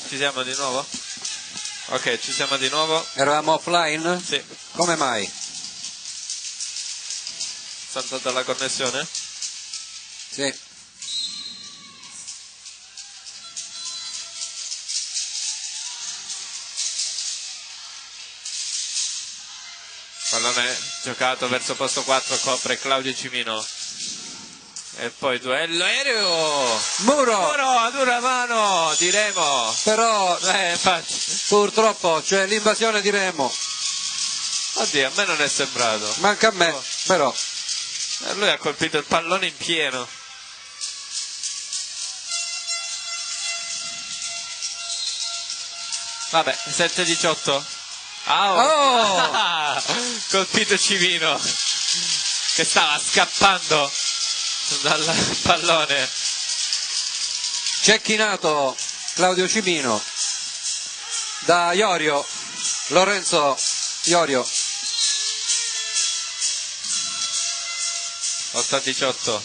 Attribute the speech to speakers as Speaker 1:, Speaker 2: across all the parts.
Speaker 1: Ci siamo di nuovo? Ok, ci siamo di nuovo.
Speaker 2: Eravamo offline?
Speaker 1: Sì.
Speaker 2: Come mai?
Speaker 1: Saltata la connessione?
Speaker 2: Sì.
Speaker 1: Pallone giocato verso posto 4, copre Claudio Cimino. E poi duello aereo.
Speaker 2: Muro!
Speaker 1: A dura mano di Remo.
Speaker 2: Però
Speaker 1: Infatti.
Speaker 2: purtroppo c'è l'invasione di Remo.
Speaker 1: Oddio, a me non è sembrato.
Speaker 2: Manca a me, però.
Speaker 1: Lui ha colpito il pallone in pieno. Vabbè, 7-18.
Speaker 2: Oh!
Speaker 1: Colpito Cimino, che stava scappando dal pallone.
Speaker 2: Cecchinato Claudio Cimino da Iorio, Lorenzo Iorio.
Speaker 1: 8-18.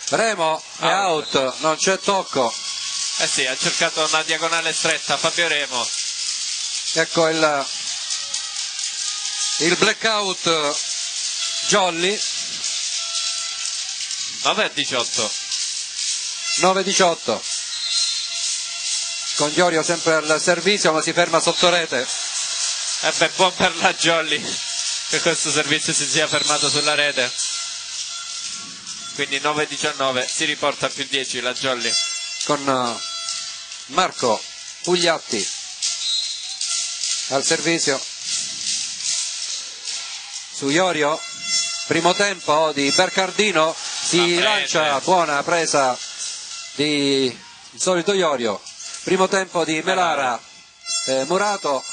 Speaker 2: Remo è out, non c'è tocco.
Speaker 1: Eh sì, ha cercato una diagonale stretta Fabio Remo.
Speaker 2: Ecco il blackout Jolly.
Speaker 1: 9-18.
Speaker 2: 9-18. Con Iorio sempre al servizio, ma si ferma sotto rete.
Speaker 1: E beh, buon per la Jolly che questo servizio si sia fermato sulla rete. Quindi 9-19, si riporta a più 10 la Jolly.
Speaker 2: Con Marco Pugliatti al servizio su Iorio. Primo tempo di Bercardino, si lancia, buona presa di il solito Iorio. Primo tempo di Melara, Murato,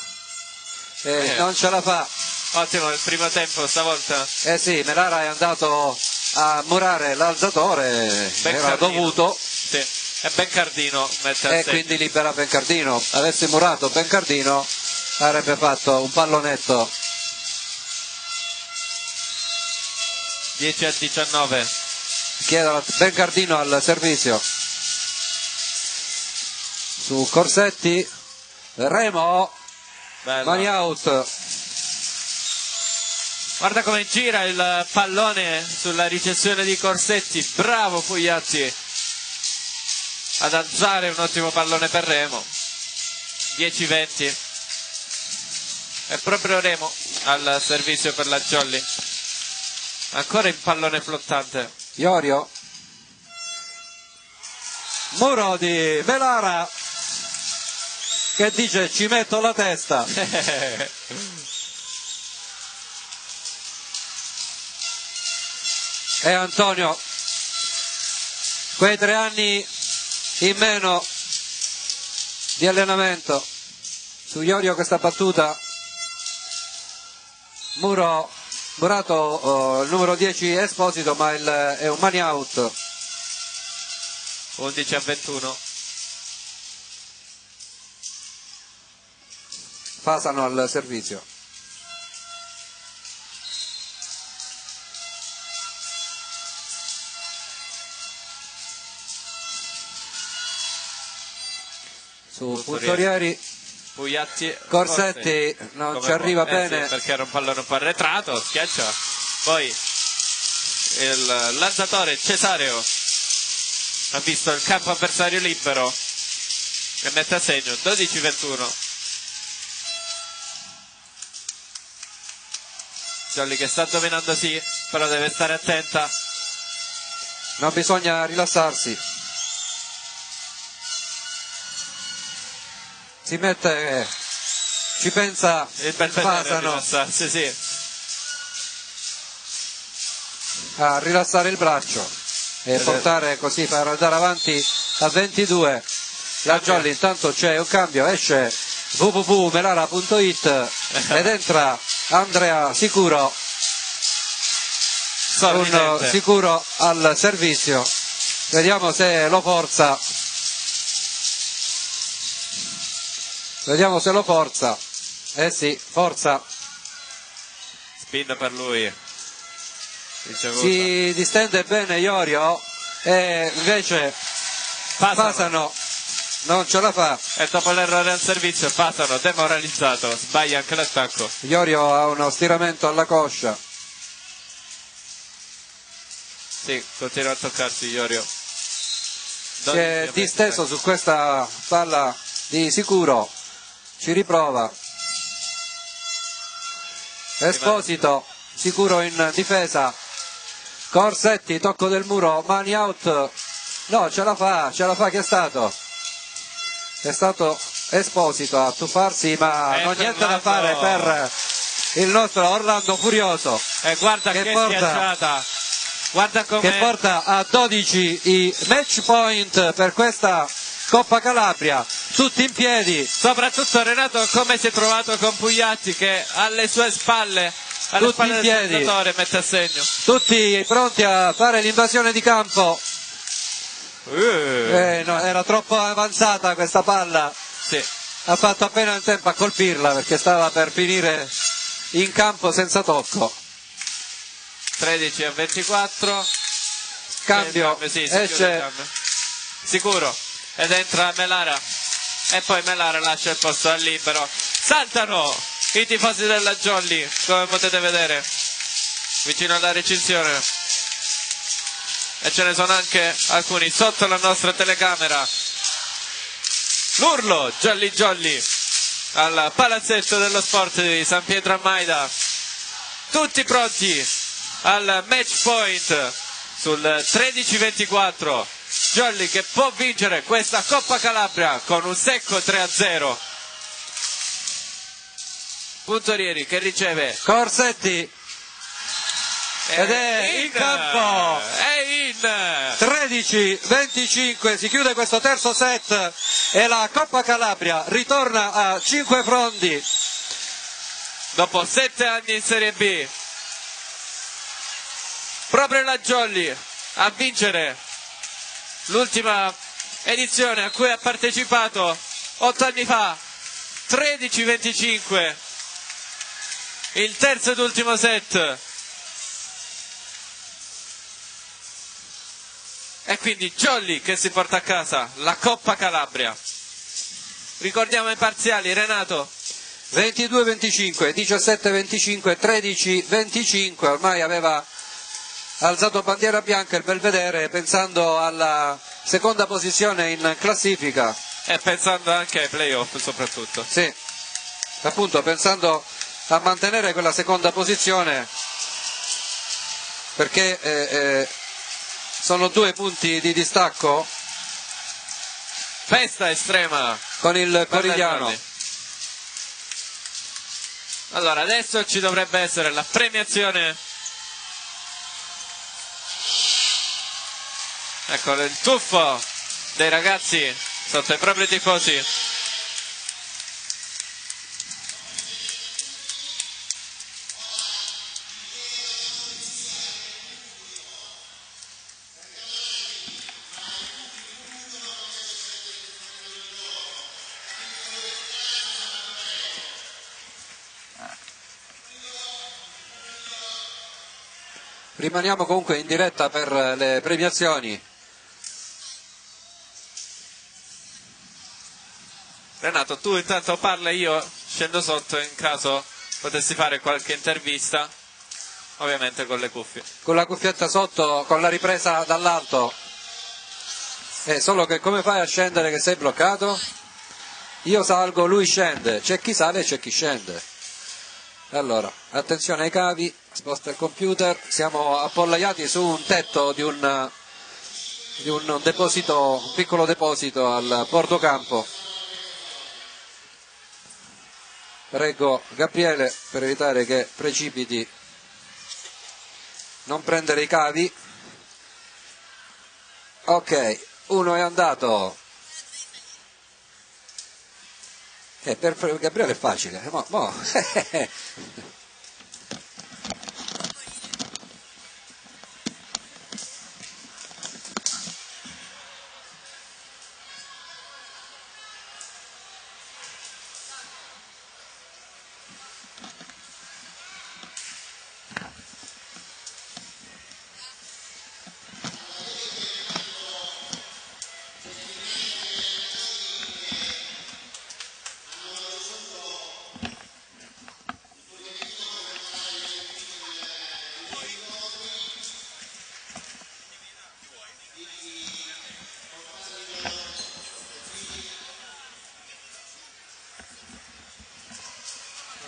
Speaker 2: non ce la fa.
Speaker 1: Ottimo il primo tempo stavolta.
Speaker 2: Eh sì, Melara è andato a murare l'alzatore, era dovuto.
Speaker 1: Sì. E Bencardino mette a
Speaker 2: e quindi libera Bencardino. Avesse murato Bencardino avrebbe fatto un pallonetto.
Speaker 1: 10-19.
Speaker 2: Chiedo a Bencardino al servizio su Corsetti. Remo.
Speaker 1: Bello.
Speaker 2: Mani out.
Speaker 1: Guarda come gira il pallone sulla ricezione di Corsetti. Bravo Pugliatti ad alzare un ottimo pallone per Remo. 10-20. È proprio Remo al servizio per la Jolly. Ancora il pallone flottante.
Speaker 2: Iorio. Muro di Melara che dice ci metto la testa. E Antonio, quei 3 anni in meno di allenamento su Iorio, questa battuta. Murato, il numero 10 Esposito, ma è un money out.
Speaker 1: 11-21.
Speaker 2: Fasano al servizio. Su Puntorieri
Speaker 1: Pugliatti,
Speaker 2: Corsetti non ci arriva bene,
Speaker 1: sì, perché era un pallone un po' arretrato, schiaccia. Poi il lanciatore Cesareo ha visto il campo avversario libero e mette a segno. 12-21. Jolly che sta dominando, sì, però deve stare attenta.
Speaker 2: non bisogna rilassarsi. Si mette, ci pensa
Speaker 1: Il Belvedere
Speaker 2: Fasano
Speaker 1: sì.
Speaker 2: a rilassare il braccio e portare così, per andare avanti a 22. La Jolly, intanto c'è un cambio, esce www.melara.it ed entra Andrea Sicuro, un Sicuro al servizio. Vediamo se lo forza. Vediamo se lo forza. Eh sì, forza.
Speaker 1: Spin per lui.
Speaker 2: Si distende bene Iorio e invece Fasano non ce la fa.
Speaker 1: E dopo l'errore al servizio Pasano demoralizzato, sbaglia anche l'attacco.
Speaker 2: Iorio ha uno stiramento alla coscia.
Speaker 1: Sì, continua a toccarsi Iorio.
Speaker 2: Si è disteso su questa palla di sicuro, ci riprova. Esposito, sicuro in difesa. Corsetti, tocco del muro, mani out. No, ce la fa, chi è stato? È stato Esposito a tuffarsi, ma non niente da fare per il nostro Orlando Furioso.
Speaker 1: E guarda che schiacciata. Guarda come...
Speaker 2: che porta a 12 i match point per questa Coppa Calabria, tutti in piedi.
Speaker 1: Soprattutto Renato come si è trovato con Pugliatti che alle sue spalle, alle
Speaker 2: tutti
Speaker 1: spalle
Speaker 2: in
Speaker 1: del
Speaker 2: piedi,
Speaker 1: spettatore mette a segno.
Speaker 2: tutti pronti a fare l'invasione di campo. No, era troppo avanzata questa palla.
Speaker 1: Sì.
Speaker 2: Ha fatto appena il tempo a colpirla perché stava per finire in campo senza tocco.
Speaker 1: 13-24.
Speaker 2: Cambio,
Speaker 1: sì,
Speaker 2: esce
Speaker 1: sicuro ed entra Melara e poi Melara lascia il posto al libero. Saltano i tifosi della Jolly, come potete vedere vicino alla recinzione, e ce ne sono anche alcuni sotto la nostra telecamera. L'urlo Jolly Jolly al palazzetto dello sport di San Pietro a Maida, tutti pronti al match point sul 13-24. Jolly che può vincere questa Coppa Calabria con un secco 3-0. Puntorieri che riceve
Speaker 2: Corsetti ed è in campo.
Speaker 1: È in
Speaker 2: 13-25, si chiude questo terzo set e la Coppa Calabria ritorna a 5 frondi
Speaker 1: dopo 7 anni in Serie B. Proprio la Jolly a vincere l'ultima edizione a cui ha partecipato 8 anni fa, 13-25, il terzo ed ultimo set. E quindi Jolly che si porta a casa la Coppa Calabria. Ricordiamo i parziali, Renato.
Speaker 2: 22-25, 17-25, 13-25, ormai aveva alzato bandiera bianca il Belvedere pensando alla seconda posizione in classifica.
Speaker 1: E pensando anche ai playoff soprattutto.
Speaker 2: Sì, appunto pensando a mantenere quella seconda posizione perché sono 2 punti di distacco.
Speaker 1: Festa estrema
Speaker 2: con il Corigliano.
Speaker 1: Allora adesso ci dovrebbe essere la premiazione. Ecco il tuffo dei ragazzi sotto i propri tifosi.
Speaker 2: Rimaniamo comunque in diretta per le premiazioni.
Speaker 1: Renato, tu intanto parla, io scendo sotto in caso potessi fare qualche intervista, ovviamente con le cuffie.
Speaker 2: Con la cuffietta sotto, con la ripresa dall'alto. Solo che come fai a scendere che sei bloccato? Io salgo, lui scende, c'è chi sale e c'è chi scende. Allora, attenzione ai cavi, sposta il computer, siamo appollaiati su un tetto di un deposito, un piccolo deposito al portocampo. Prego Gabriele, per evitare che precipiti, non prendere i cavi. Ok, uno è andato. Per Gabriele è facile. Mo.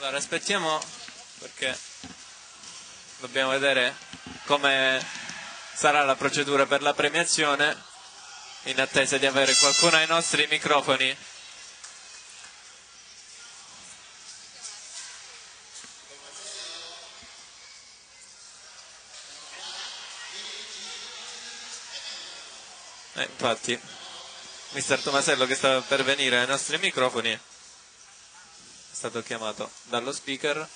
Speaker 1: Allora aspettiamo, perché dobbiamo vedere come sarà la procedura per la premiazione, in attesa di avere qualcuno ai nostri microfoni. Infatti mister Tomasello, che stava per venire ai nostri microfoni, è stato chiamato dallo speaker.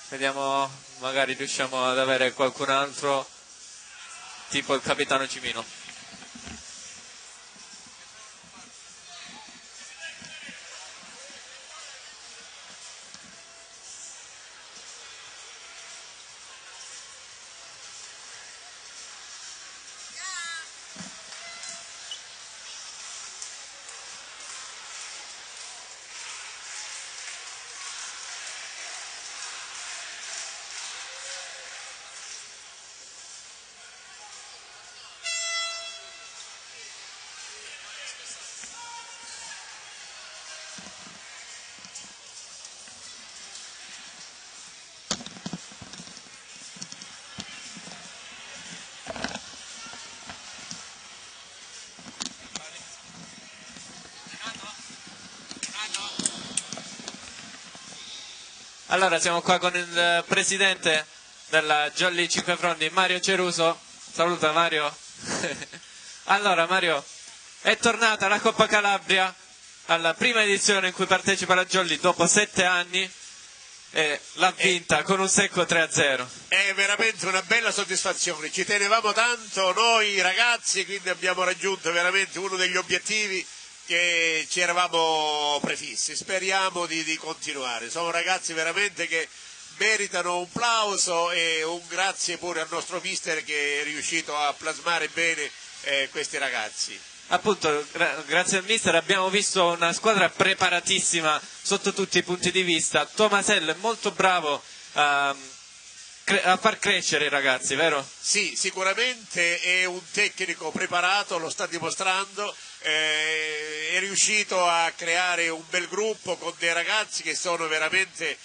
Speaker 1: Vediamo, magari riusciamo ad avere qualcun altro, tipo il capitano Cimino. Allora siamo qua con il presidente della Jolly 5 Frondi, Mario Ceruso. Saluta Mario. Allora Mario, è tornata la Coppa Calabria alla prima edizione in cui partecipa la Jolly dopo 7 anni e l'ha vinta con un secco 3-0.
Speaker 3: È veramente una bella soddisfazione, ci tenevamo tanto noi ragazzi, quindi abbiamo raggiunto veramente uno degli obiettivi che ci eravamo prefissi. Speriamo di continuare. Sono ragazzi veramente che meritano un plauso e un grazie pure al nostro mister che è riuscito a plasmare bene questi ragazzi.
Speaker 1: Appunto, grazie al mister abbiamo visto una squadra preparatissima sotto tutti i punti di vista. Tomasello è molto bravo a far crescere i ragazzi, vero?
Speaker 3: Sì, sicuramente è un tecnico preparato, lo sta dimostrando, è riuscito a creare un bel gruppo con dei ragazzi che sono veramente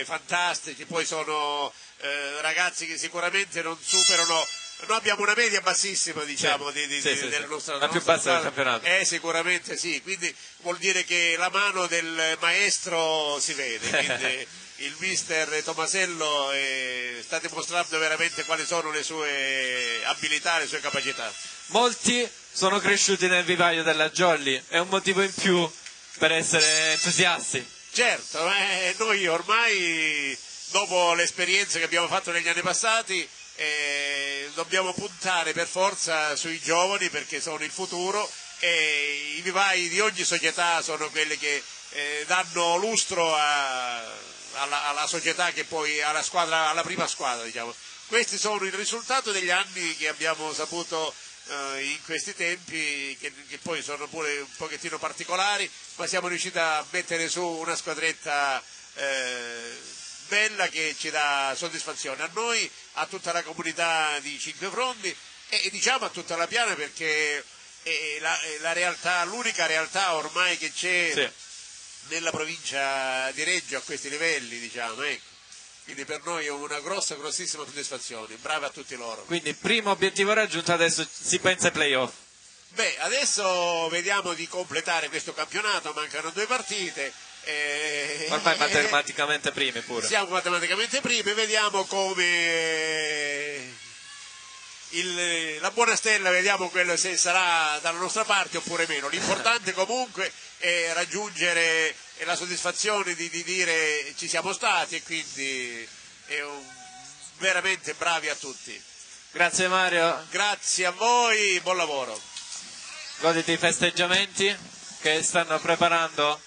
Speaker 3: fantastici, poi sono ragazzi che sicuramente non superano. Noi abbiamo una media bassissima, diciamo,
Speaker 1: della nostra, la più bassa del campionato.
Speaker 3: Sicuramente sì, quindi vuol dire che la mano del maestro si vede, quindi il mister Tomasello sta dimostrando veramente quali sono le sue abilità, le sue capacità.
Speaker 1: Molti sono cresciuti nel vivaio della Jolly, è un motivo in più per essere entusiasti.
Speaker 3: Certo, noi ormai, dopo l'esperienza che abbiamo fatto negli anni passati, dobbiamo puntare per forza sui giovani perché sono il futuro e i vivai di ogni società sono quelli che danno lustro alla società, che poi alla squadra, alla prima squadra, diciamo. Questi sono il risultato degli anni che abbiamo saputo in questi tempi, che poi sono pure un pochettino particolari, ma siamo riusciti a mettere su una squadretta bella che ci dà soddisfazione a noi, a tutta la comunità di Cinque Frondi e diciamo a tutta la Piana, perché è la realtà, l'unica realtà ormai che c'è
Speaker 1: Sì.
Speaker 3: nella provincia di Reggio a questi livelli, diciamo, ecco. Quindi per noi è una grossissima soddisfazione, bravi a tutti loro.
Speaker 1: Quindi primo obiettivo raggiunto, adesso si pensa ai playoff.
Speaker 3: Beh, adesso vediamo di completare questo campionato, mancano 2 partite.
Speaker 1: Ormai matematicamente primi pure.
Speaker 3: Siamo matematicamente primi, vediamo come la buona stella, vediamo quello se sarà dalla nostra parte oppure meno. L'importante comunque è raggiungere la soddisfazione di dire ci siamo stati, e quindi veramente bravi a tutti.
Speaker 1: Grazie Mario.
Speaker 3: Grazie a voi, buon lavoro.
Speaker 1: Goditi i festeggiamenti che stanno preparando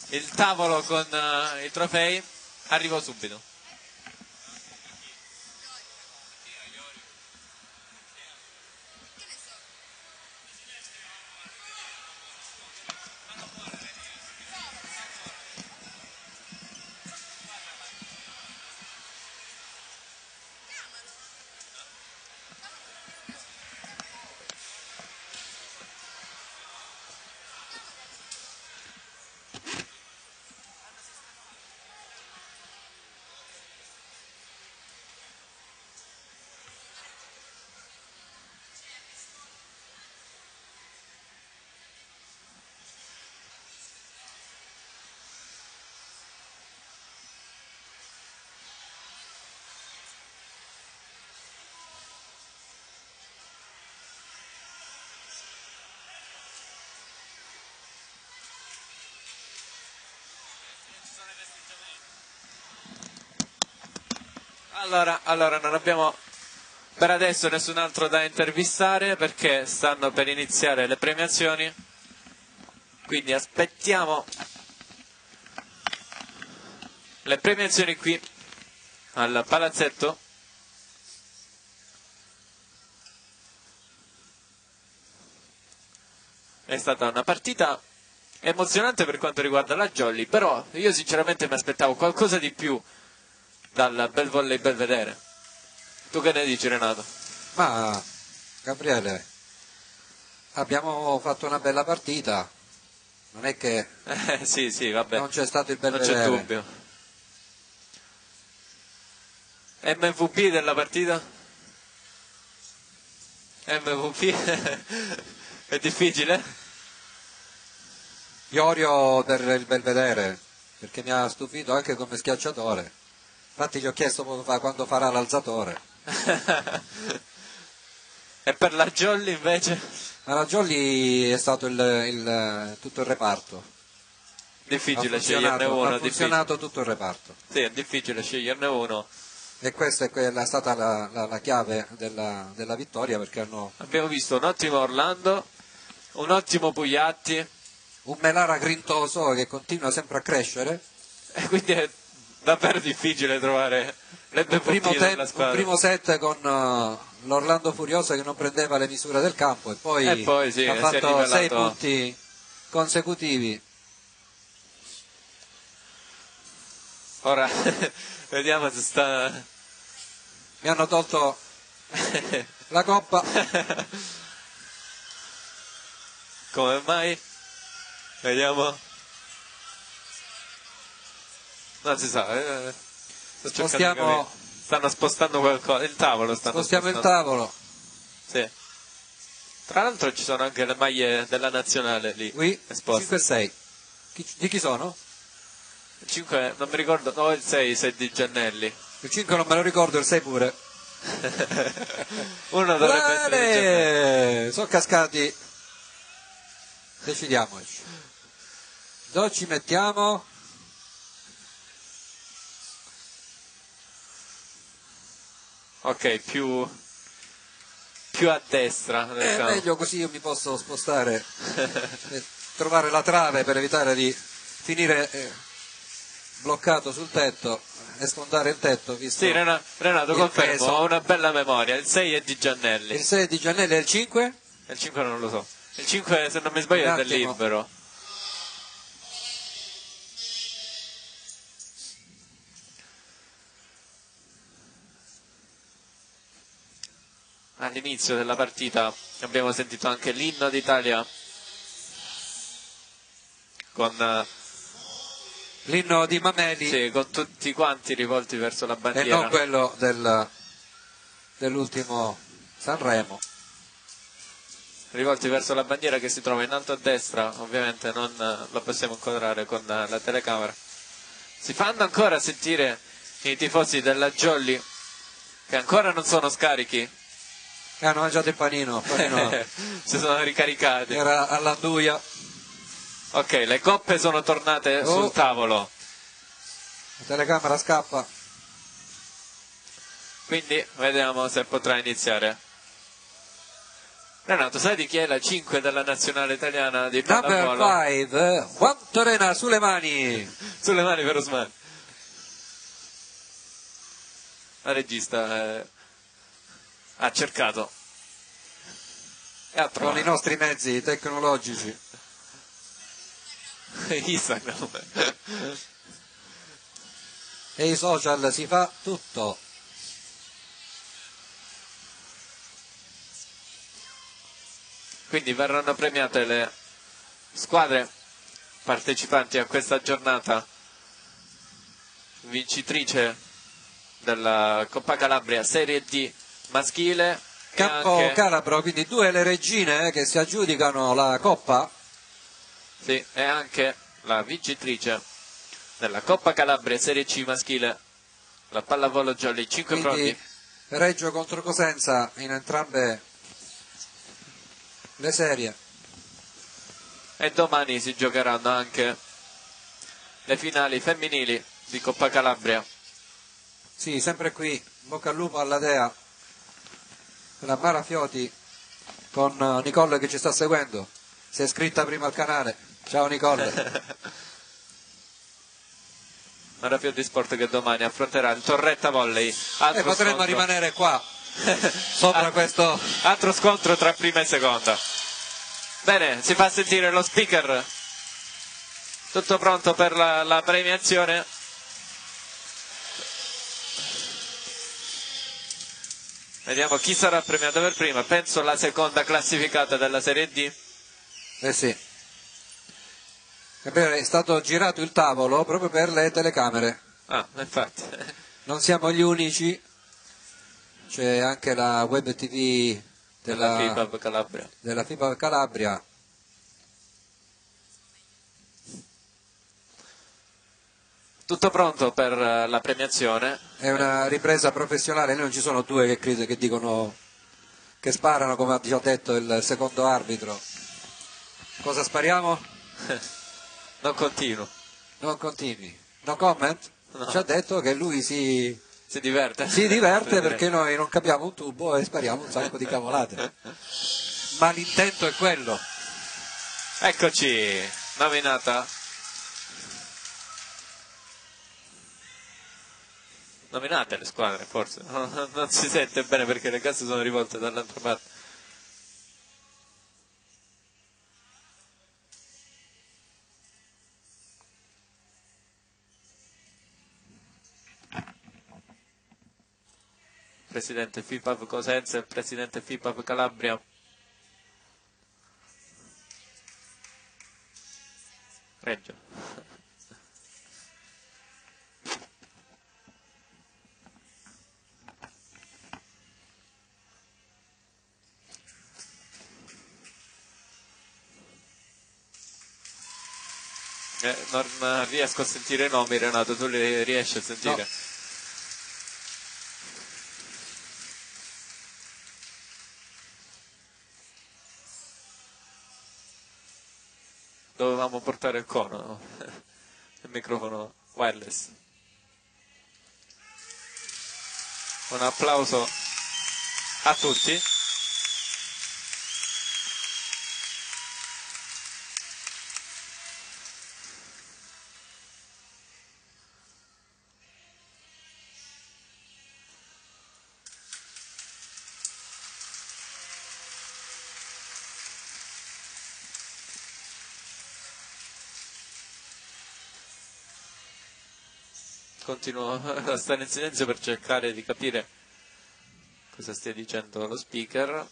Speaker 1: il tavolo con i trofei. Arrivo subito. Allora non abbiamo per adesso nessun altro da intervistare perché stanno per iniziare le premiazioni, quindi aspettiamo le premiazioni qui al palazzetto. È stata una partita emozionante per quanto riguarda la Jolly, però io sinceramente mi aspettavo qualcosa di più dal bel volley Belvedere. Tu che ne dici, Renato?
Speaker 2: Ma Gabriele, abbiamo fatto una bella partita, non è che
Speaker 1: Sì, vabbè.
Speaker 2: non c'è stato il
Speaker 1: Non
Speaker 2: Belvedere.
Speaker 1: c'è dubbio. MVP della partita? MVP? È difficile?
Speaker 2: Iorio per il Belvedere, perché mi ha stupito anche come schiacciatore. Infatti gli ho chiesto quando farà l'alzatore.
Speaker 1: E per la Jolly invece?
Speaker 2: Ma la Jolly è stato tutto il reparto.
Speaker 1: Difficile sceglierne uno.
Speaker 2: Ha funzionato tutto il reparto.
Speaker 1: Sì, è difficile sceglierne uno.
Speaker 2: E questa è stata la chiave della vittoria, perché
Speaker 1: Abbiamo visto un ottimo Orlando, un ottimo Pugliatti,
Speaker 2: un Melara grintoso che continua sempre a crescere.
Speaker 1: e quindi è davvero difficile trovare l'MVP della
Speaker 2: Un
Speaker 1: squadra.
Speaker 2: primo set con l'Orlando Furioso che non prendeva le misure del campo e poi
Speaker 1: sì,
Speaker 2: ha
Speaker 1: si è
Speaker 2: fatto
Speaker 1: rivelato
Speaker 2: 6 punti consecutivi.
Speaker 1: Ora vediamo se sta...
Speaker 2: Mi hanno tolto la coppa.
Speaker 1: Come mai? Vediamo. Non si sa. Sto cercando di capire. Stanno spostando qualcosa. Il tavolo stanno
Speaker 2: Spostiamo il
Speaker 1: spostando.
Speaker 2: tavolo.
Speaker 1: Sì. Tra l'altro ci sono anche le maglie della nazionale lì.
Speaker 2: Qui
Speaker 1: esposte.
Speaker 2: 5 e 6. Di chi sono?
Speaker 1: Il 5 non mi ricordo. No, il 6 di Giannelli.
Speaker 2: Il 5 non me lo ricordo, il 6 pure.
Speaker 1: Uno dovrebbe essere di Giannelli.
Speaker 2: Sono cascati. Decidiamoci. Dove ci mettiamo?
Speaker 1: Ok, più a destra.
Speaker 2: È meglio così, io mi posso spostare e trovare la trave per evitare di finire bloccato sul tetto e sfondare il tetto, visto
Speaker 1: Sì, Renato
Speaker 2: il
Speaker 1: confermo,
Speaker 2: peso.
Speaker 1: ho una bella memoria. Il 6 è di Giannelli.
Speaker 2: Il 6 di Giannelli e il 5?
Speaker 1: Il 5 non lo so. Il 5, se non mi sbaglio,
Speaker 2: Un
Speaker 1: è del
Speaker 2: attimo.
Speaker 1: libero. All'inizio della partita abbiamo sentito anche l'inno d'Italia con,
Speaker 2: L'inno di Mameli
Speaker 1: sì, con tutti quanti rivolti verso la
Speaker 2: e
Speaker 1: bandiera.
Speaker 2: non quello dell'ultimo Sanremo.
Speaker 1: Rivolti verso la bandiera che si trova in alto a destra, ovviamente non lo possiamo inquadrare con la telecamera. Si fanno ancora sentire i tifosi della Jolly che ancora non sono scarichi.
Speaker 2: Hanno mangiato il panino
Speaker 1: Si sono ricaricati.
Speaker 2: era all'anduia.
Speaker 1: Ok, le coppe sono tornate sul tavolo,
Speaker 2: La telecamera scappa.
Speaker 1: quindi vediamo se potrà iniziare. Renato, sai di chi è la 5 della nazionale italiana di
Speaker 2: Number
Speaker 1: pallavolo?
Speaker 2: 5, Juan Torena sulle mani.
Speaker 1: Sulle mani per Osman. La regista ha cercato e ha
Speaker 2: Con i
Speaker 1: trovato
Speaker 2: nostri mezzi tecnologici.
Speaker 1: Instagram.
Speaker 2: E i social si fa tutto.
Speaker 1: Quindi verranno premiate le squadre partecipanti a questa giornata, vincitrice della Coppa Calabria Serie D maschile.
Speaker 2: Campo
Speaker 1: e anche,
Speaker 2: Calabro, quindi 2 le regine che si aggiudicano la coppa.
Speaker 1: sì, e anche la vincitrice della Coppa Calabria Serie C maschile, la pallavolo Jolly, 5
Speaker 2: Quindi
Speaker 1: prodi.
Speaker 2: Reggio contro Cosenza in entrambe le serie.
Speaker 1: E domani si giocheranno anche le finali femminili di Coppa Calabria.
Speaker 2: Sì, sempre qui, bocca al lupo alla Dea, la Mara Fioti con Nicole che ci sta seguendo, si è iscritta prima al canale. Ciao Nicole.
Speaker 1: Mara Fioti Sport che domani affronterà il Torretta Volley.
Speaker 2: E potremmo rimanere qua, sopra questo...
Speaker 1: Altro scontro tra prima e seconda. Bene, si fa sentire lo speaker. Tutto pronto per la premiazione. Vediamo chi sarà premiato per prima. Penso la seconda classificata della Serie D.
Speaker 2: Eh sì. È stato girato il tavolo proprio per le telecamere.
Speaker 1: Ah, infatti.
Speaker 2: Non siamo gli unici. C'è anche la web TV
Speaker 1: Della FIBAB Calabria.
Speaker 2: Della FIBAB Calabria.
Speaker 1: Tutto pronto per la premiazione.
Speaker 2: È una ripresa professionale, non ci sono due che dicono, che sparano, come ha già detto il secondo arbitro. Cosa spariamo?
Speaker 1: Non continuo.
Speaker 2: Non continui. No comment?
Speaker 1: No.
Speaker 2: Ci ha detto che lui si
Speaker 1: diverte.
Speaker 2: Si diverte perché noi non capiamo un tubo e spariamo un sacco di cavolate. Ma l'intento è quello.
Speaker 1: Eccoci, nominata. Nominate le squadre, forse. Non si sente bene perché le casse sono rivolte dall'altra parte. Presidente FIPAV Cosenza e Presidente FIPAV Calabria. Reggio. Non riesco a sentire i nomi, Renato, tu li riesci a sentire?
Speaker 2: No.
Speaker 1: Dovevamo portare il cono, no? Il microfono wireless. Un applauso a tutti. Continuo a stare in silenzio per cercare di capire cosa stia dicendo lo speaker.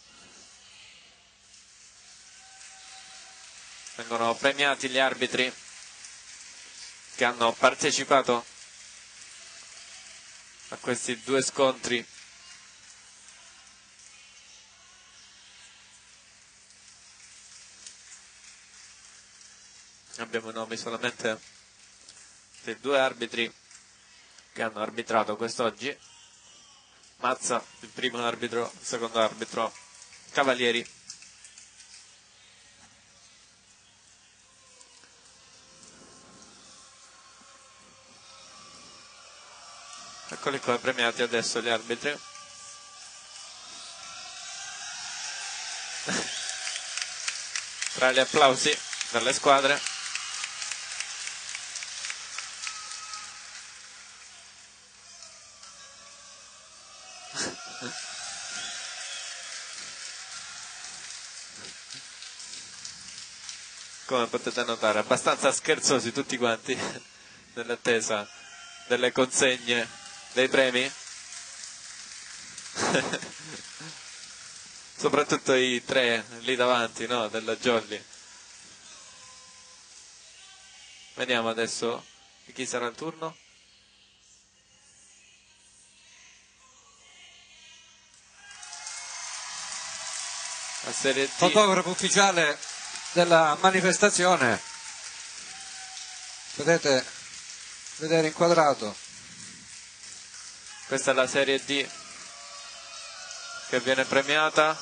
Speaker 1: Vengono premiati gli arbitri che hanno partecipato a questi due scontri. Abbiamo i nomi solamente dei due arbitri che hanno arbitrato quest'oggi. Mazza, il primo arbitro, il secondo arbitro, Cavalieri. Eccoli qua premiati adesso gli arbitri. Tra gli applausi dalle squadre. Come potete notare, abbastanza scherzosi tutti quanti nell'attesa delle consegne dei premi. Soprattutto i tre lì davanti, no? Della Jolly. Vediamo adesso di chi sarà il turno. La Serie D.
Speaker 2: Fotografo ufficiale della manifestazione, potete vedere inquadrato.
Speaker 1: Questa è la Serie D che viene premiata.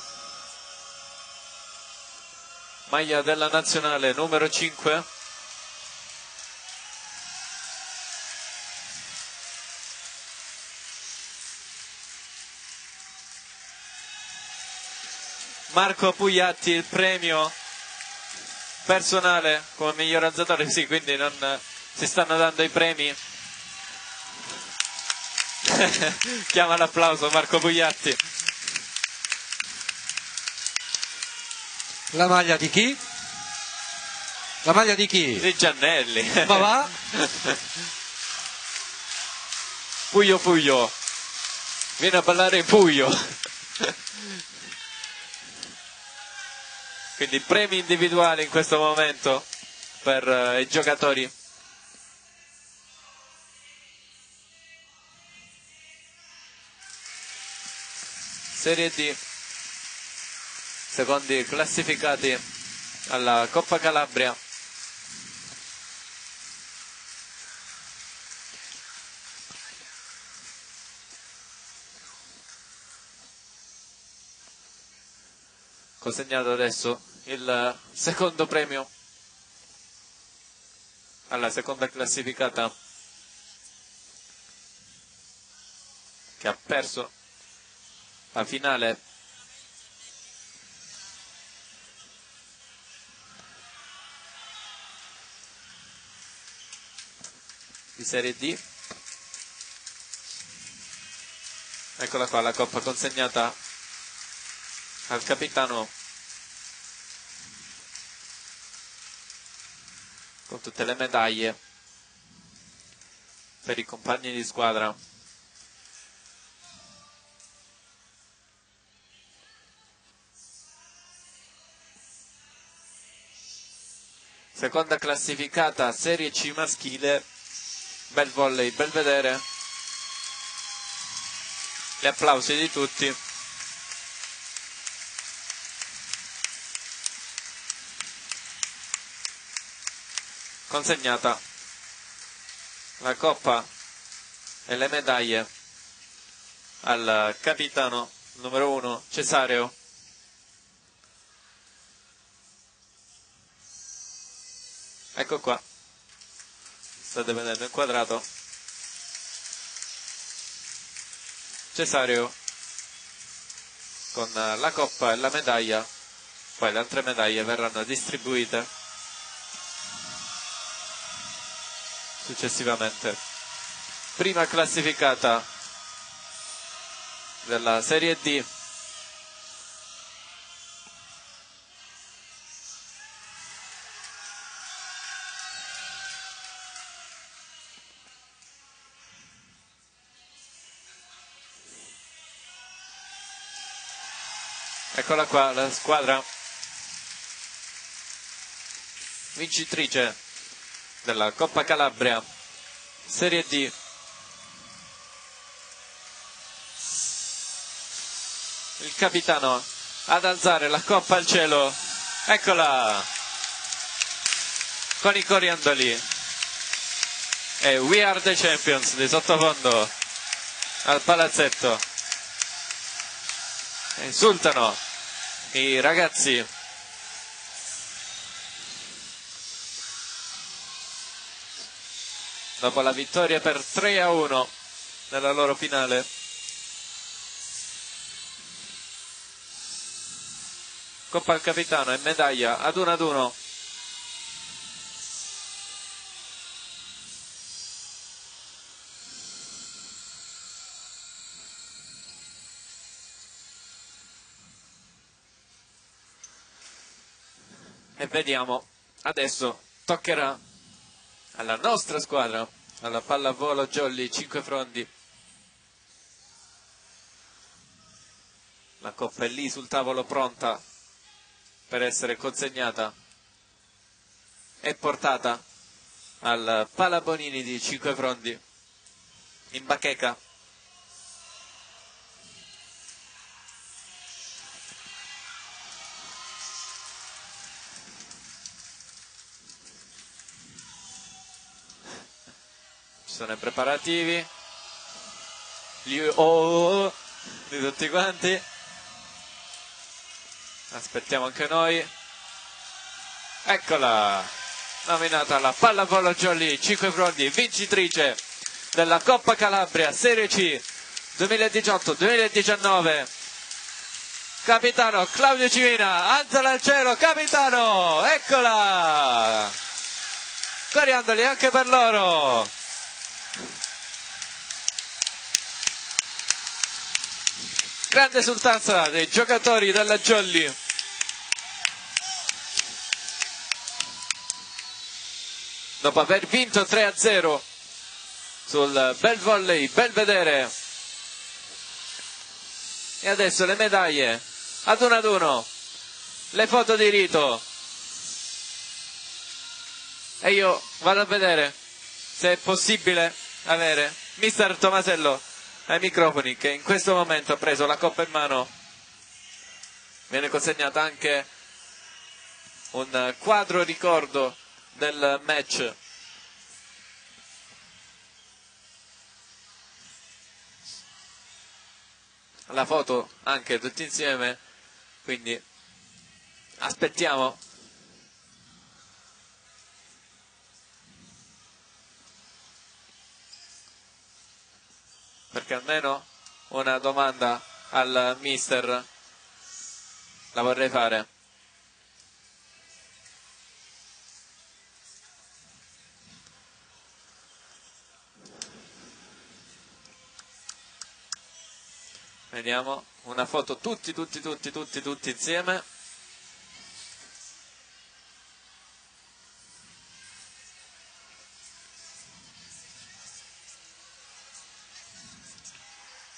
Speaker 1: Maglia della nazionale numero 5. Marco Pugliatti il premio personale come miglior alzatore, sì, quindi non si stanno dando i premi. Chiama l'applauso Marco Pugliatti.
Speaker 2: La maglia di chi? La maglia di chi?
Speaker 1: Di Giannelli.
Speaker 2: Ma va?
Speaker 1: Puglio Puglio, vieni a ballare Puglio. Quindi premi individuali in questo momento per i giocatori. Serie D, secondi classificati alla Coppa Calabria. Consegnato adesso il secondo premio alla seconda classificata che ha perso la finale di Serie D. Eccola qua la coppa consegnata al capitano con tutte le medaglie per i compagni di squadra. Seconda classificata Serie C maschile, bel volley, bel vedere, gli applausi di tutti. Consegnata la coppa e le medaglie al capitano numero 1 Cesareo. Ecco qua, state vedendo inquadrato Cesareo con la coppa e la medaglia, poi le altre medaglie verranno distribuite successivamente. Prima classificata della Serie D, eccola qua la squadra vincitrice della Coppa Calabria Serie D. Il capitano ad alzare la coppa al cielo, eccola, con i coriandoli e We Are the Champions di sottofondo al palazzetto. Esultano i ragazzi dopo la vittoria per 3-1 nella loro finale. Coppa al capitano e medaglia ad 1-1. E vediamo, adesso toccherà alla nostra squadra, alla pallavolo Jolly 5 Frondi. La coppa è lì sul tavolo pronta per essere consegnata e portata al Palabonini di 5 Frondi in bacheca. Ci sono i preparativi, gli di tutti quanti. Aspettiamo anche noi. Eccola, nominata la pallavolo Jolly 5 Frondi, vincitrice della Coppa Calabria Serie C 2018-2019, capitano Claudio Civina, alzala al cielo, capitano, eccola, coriandoli anche per loro. Grande esultanza dei giocatori della Jolly. Dopo aver vinto 3-0 sul bel volley, bel vedere. E adesso le medaglie ad uno, le foto di rito. E io vado a vedere se è possibile avere mister Tomasello ai microfoni, che in questo momento ha preso la coppa in mano. Viene consegnata anche un quadro ricordo del match. La foto anche tutti insieme, quindi aspettiamo. Perché almeno una domanda al mister la vorrei fare. Vediamo una foto tutti insieme.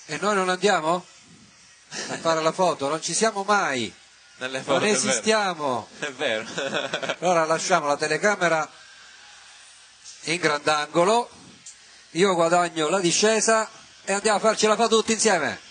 Speaker 2: E noi non andiamo a fare la foto? Non ci siamo mai,
Speaker 1: Nelle foto,
Speaker 2: non esistiamo.
Speaker 1: È vero.
Speaker 2: Allora lasciamo la telecamera in grandangolo, io guadagno la discesa e andiamo a farci la foto tutti insieme.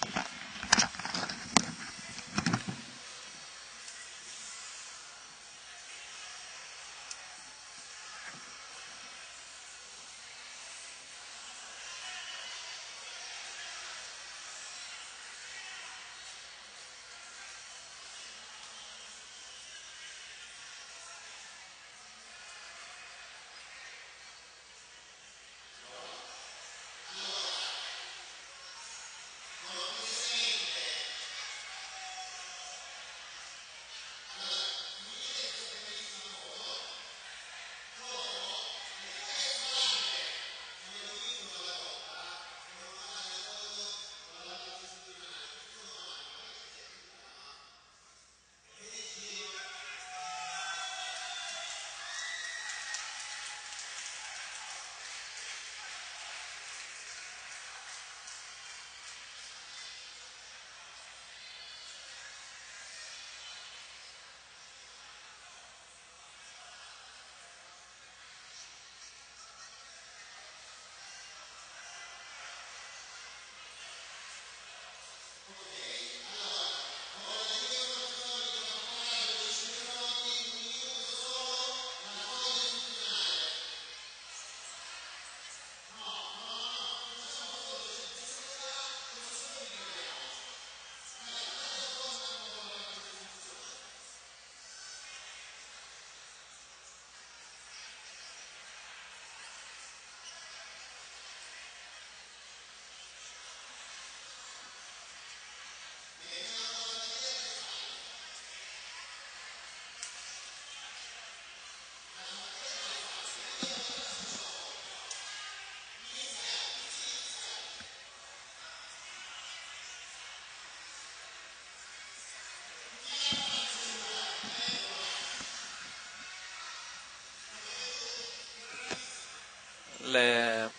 Speaker 1: Le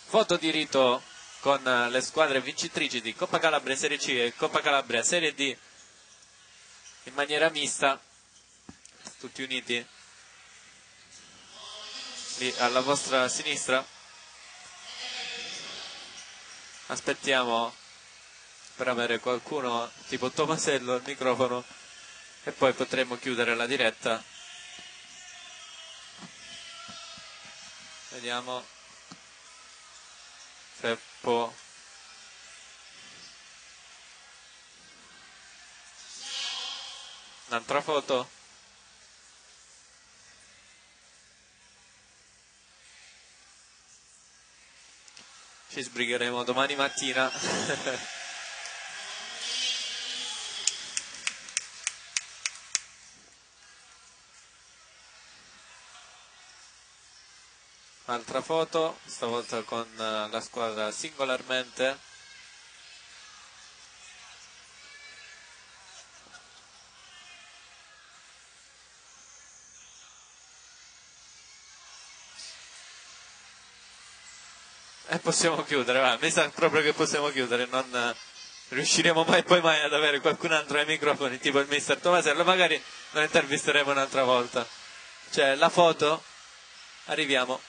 Speaker 1: foto di rito con le squadre vincitrici di Coppa Calabria Serie C e Coppa Calabria Serie D in maniera mista, tutti uniti lì alla vostra sinistra. Aspettiamo per avere qualcuno tipo Tomasello al microfono e poi potremo chiudere la diretta. Vediamo se può. Un'altra foto. Ci sbrigheremo domani mattina. Altra foto, stavolta con la squadra singolarmente. E possiamo chiudere, va. Mi sa proprio che possiamo chiudere, non riusciremo mai poi mai ad avere qualcun altro ai microfoni, tipo il mister Tomasello, magari lo intervisteremo un'altra volta. Cioè, la foto, arriviamo.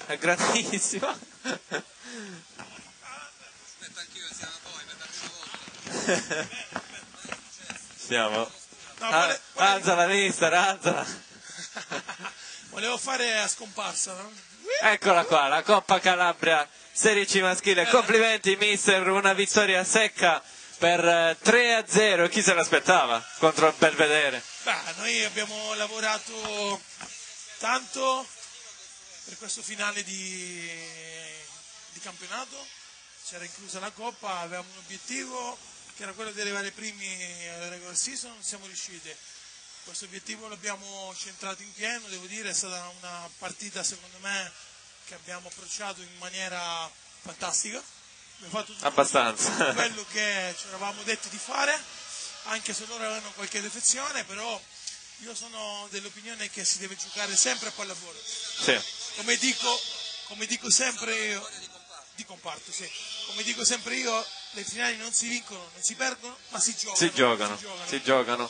Speaker 1: È grandissima.
Speaker 2: Aspetta anch'io, siamo poi per la prima volta.
Speaker 1: Siamo.
Speaker 4: No,
Speaker 1: Alzala, mister, alzala.
Speaker 4: volevo fare a scomparsa, no?
Speaker 1: Eccola qua, la Coppa Calabria Serie C maschile. Complimenti mister, una vittoria secca per 3-0. Chi se l'aspettava contro il Belvedere?
Speaker 4: Beh, noi abbiamo lavorato tanto per questo finale di campionato, c'era inclusa la Coppa, avevamo un obiettivo che era quello di arrivare primi alla regular season, non siamo riusciti. Questo obiettivo l'abbiamo centrato in pieno, devo dire, è stata una partita secondo me che abbiamo approcciato in maniera fantastica. Abbiamo fatto tutto
Speaker 1: Abbastanza.
Speaker 4: quello che ci eravamo detti di fare, anche se loro avevano qualche defezione, però io sono dell'opinione che si deve giocare sempre a pallavolo.
Speaker 1: Sì.
Speaker 4: Come dico sempre io, di comparto, sì. Come dico sempre io, le finali non si vincono, non si perdono, ma si giocano.
Speaker 1: Si giocano.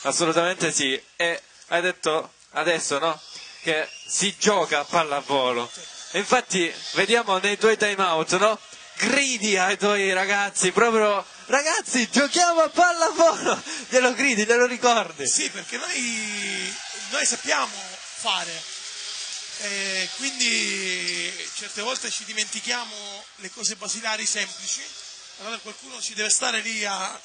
Speaker 1: Assolutamente sì. E hai detto adesso, no? Che si gioca a pallavolo. E infatti vediamo nei tuoi time out, no? Gridi ai tuoi ragazzi, proprio ragazzi, giochiamo a pallavolo. Glielo gridi, glielo ricordi.
Speaker 4: Sì, perché noi sappiamo fare. Quindi certe volte ci dimentichiamo le cose basilari semplici, allora qualcuno ci deve stare lì a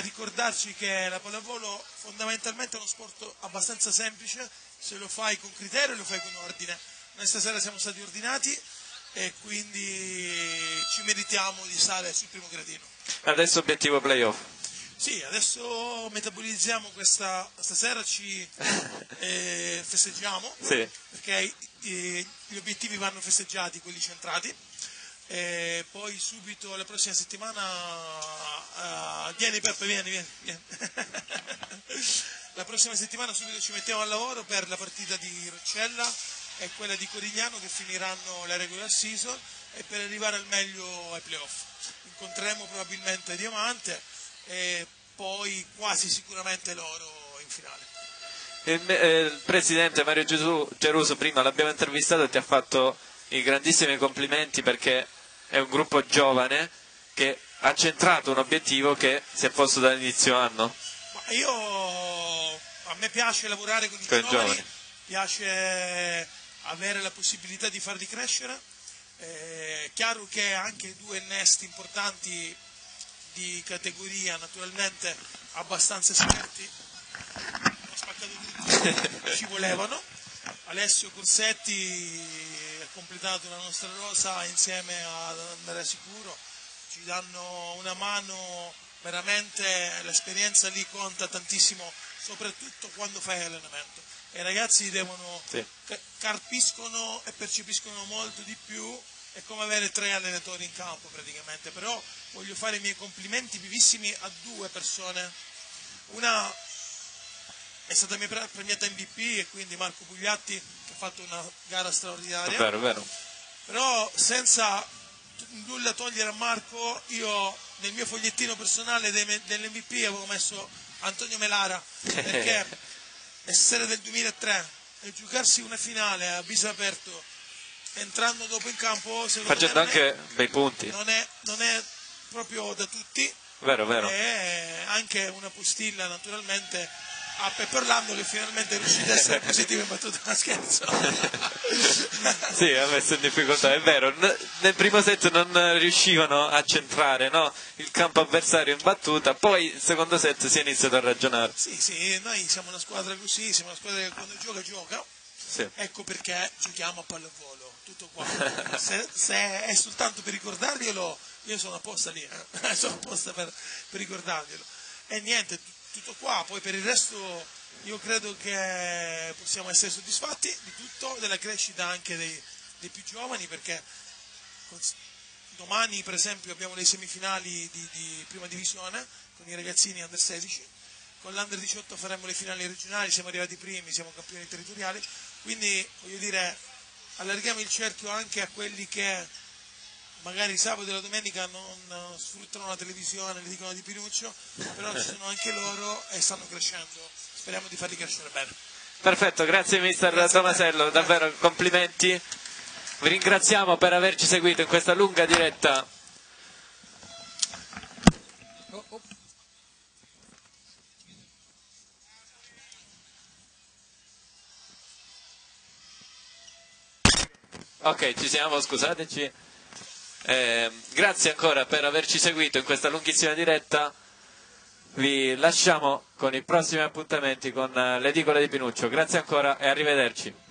Speaker 4: ricordarci che la pallavolo fondamentalmente è uno sport abbastanza semplice, se lo fai con criterio lo fai con ordine. Noi stasera siamo stati ordinati e quindi ci meritiamo di stare sul primo gradino.
Speaker 1: Adesso obiettivo playoff.
Speaker 4: Sì, adesso metabolizziamo stasera, ci festeggiamo,
Speaker 1: Sì.
Speaker 4: perché gli obiettivi vanno festeggiati, quelli centrati, e poi subito la prossima settimana, vieni Peppe, vieni. La prossima settimana subito ci mettiamo al lavoro per la partita di Roccella e quella di Corigliano che finiranno la regular season e per arrivare al meglio ai playoff. Incontreremo probabilmente Diamante e poi quasi sicuramente loro in finale.
Speaker 1: Il presidente Mario Geruso prima l'abbiamo intervistato e ti ha fatto i grandissimi complimenti perché è un gruppo giovane che ha centrato un obiettivo che si è posto dall'inizio anno.
Speaker 4: Ma a me piace lavorare con i giovani, piace avere la possibilità di farli crescere. È chiaro che anche due innesti importanti di categoria, naturalmente abbastanza esperti, ho spaccato tutto, ci volevano. Alessio Corsetti ha completato la nostra rosa insieme ad Andrea Sicuro, ci danno una mano, veramente l'esperienza lì conta tantissimo, soprattutto quando fai allenamento. E i ragazzi carpiscono e percepiscono molto di più, è come avere 3 allenatori in campo praticamente, però voglio fare i miei complimenti vivissimi a 2 persone. Una è stata mia premiata MVP e quindi Marco Pugliatti che ha fatto una gara straordinaria.
Speaker 1: Vero.
Speaker 4: Però senza nulla togliere a Marco, io nel mio fogliettino personale dell'MVP avevo messo Antonio Melara, perché essere del 2003 e giocarsi una finale a viso aperto entrando dopo in campo,
Speaker 1: facendo anche bei punti,
Speaker 4: non è proprio da tutti.
Speaker 1: Vero.
Speaker 4: E anche una postilla naturalmente a Pepperlando che finalmente è riuscito ad essere positivo in battuta, scherzo.
Speaker 1: Sì, ha messo in difficoltà, è vero. Nel primo set non riuscivano a centrare, no? Il campo avversario in battuta, poi il secondo set si è iniziato a ragionare.
Speaker 4: Sì, noi siamo una squadra così, siamo una squadra che quando gioca.
Speaker 1: Sì.
Speaker 4: Ecco perché giochiamo a pallavolo, tutto qua. Se è soltanto per ricordarglielo, io sono apposta lì, sono apposta per ricordarglielo. E niente, tutto qua, poi per il resto io credo che possiamo essere soddisfatti di tutto, della crescita anche dei più giovani, perché domani per esempio abbiamo le semifinali di prima divisione con i ragazzini under 16, con l'Under 18 faremo le finali regionali, siamo arrivati primi, siamo campioni territoriali, quindi voglio dire allarghiamo il cerchio anche a quelli che magari sabato e la domenica non sfruttano la televisione, le dicono di Pinuccio, però ci sono anche loro e stanno crescendo, speriamo di farli crescere bene.
Speaker 1: Perfetto, grazie mister Tomasello, davvero complimenti, vi ringraziamo per averci seguito in questa lunga diretta. Ok, ci siamo, scusateci. Grazie ancora per averci seguito in questa lunghissima diretta. Vi lasciamo con i prossimi appuntamenti con l'Edicola di Pinuccio. Grazie ancora e arrivederci.